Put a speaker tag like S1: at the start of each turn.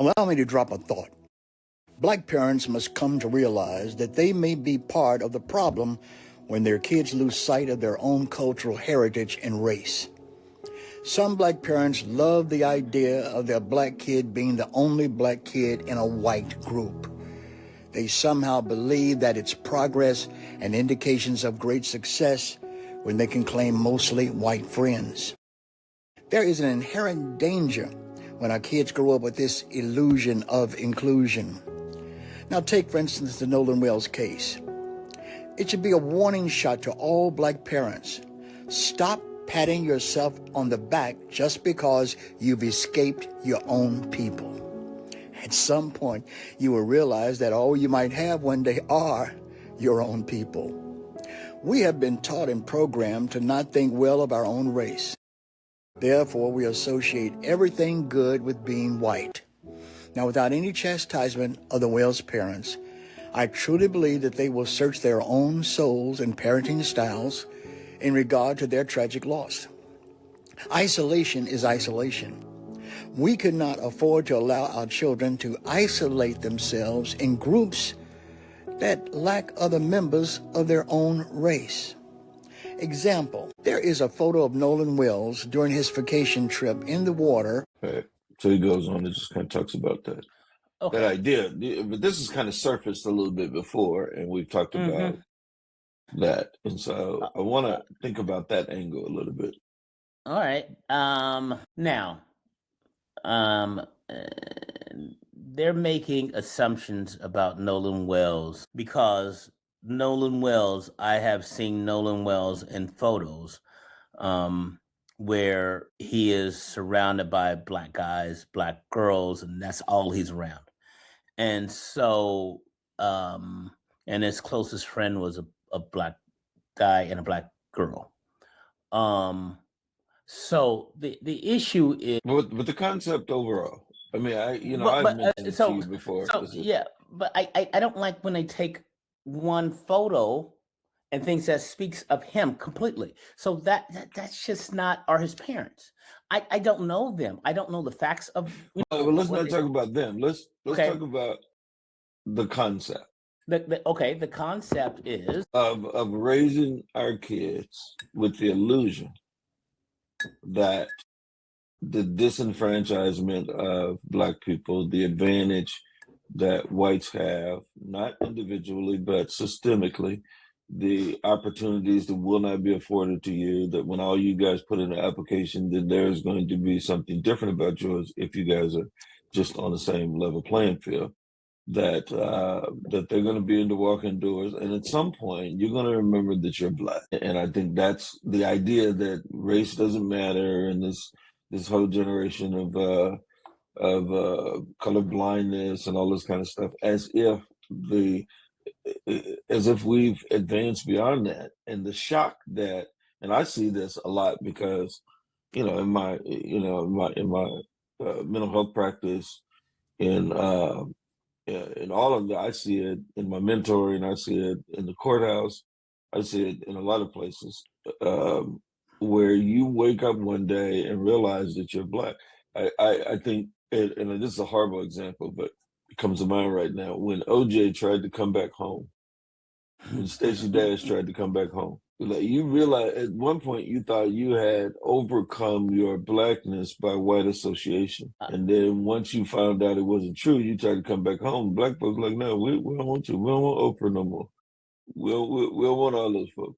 S1: Allow me to drop a thought. Black parents must come to realize that they may be part of the problem when their kids lose sight of their own cultural heritage and race. Some black parents love the idea of their black kid being the only black kid in a white group. They somehow believe that it's progress and indications of great success when they can claim mostly white friends. There is an inherent danger when our kids grow up with this illusion of inclusion. Now take, for instance, the Nolan Wells case. It should be a warning shot to all black parents. Stop patting yourself on the back just because you've escaped your own people. At some point, you will realize that all you might have one day are your own people. We have been taught and programmed to not think well of our own race. Therefore, we associate everything good with being white. Now, without any chastisement of the Wells parents, I truly believe that they will search their own souls and parenting styles in regard to their tragic loss. Isolation is isolation. We could not afford to allow our children to isolate themselves in groups that lack other members of their own race. Example, there is a photo of Nolan Wells during his vacation trip in the water.
S2: Right. So he goes on and just kind of talks about that.
S3: Okay.
S2: That idea. But this has kind of surfaced a little bit before, and we've talked about that. And so I want to think about that angle a little bit.
S3: All right. Now, they're making assumptions about Nolan Wells because Nolan Wells, I have seen Nolan Wells in photos where he is surrounded by black guys, black girls, and that's all he's around. And so, and his closest friend was a black guy and a black girl. So the issue is,
S2: But the concept overall, I mean, I've mentioned it to you before.
S3: Yeah, but I don't like when they take one photo and things that speaks of him completely. So that's just not are his parents. I don't know them. I don't know the facts of.
S2: But let's not talk about them. Let's talk about the concept.
S3: The concept is
S2: of raising our kids with the illusion that the disenfranchisement of black people, the advantage that whites have, not individually, but systemically, the opportunities that will not be afforded to you, that when all you guys put in an application, then there's going to be something different about yours if you guys are just on the same level playing field, that they're going to be into walking doors. And at some point, you're going to remember that you're black. And I think that's the idea, that race doesn't matter, and this whole generation of color blindness and all this kind of stuff, as if we've advanced beyond that. And the shock that, and I see this a lot because, in my mental health practice, in all of that, I see it in my mentoring, I see it in the courthouse, I see it in a lot of places, where you wake up one day and realize that you're black. I think, and this is a horrible example, but it comes to mind right now, when OJ tried to come back home, when Stacey Dash tried to come back home, like, you realize at one point you thought you had overcome your blackness by white association, and then once you found out it wasn't true, you tried to come back home. Black folks like, no, we don't want you. We don't want Oprah no more. We'll want all those folks.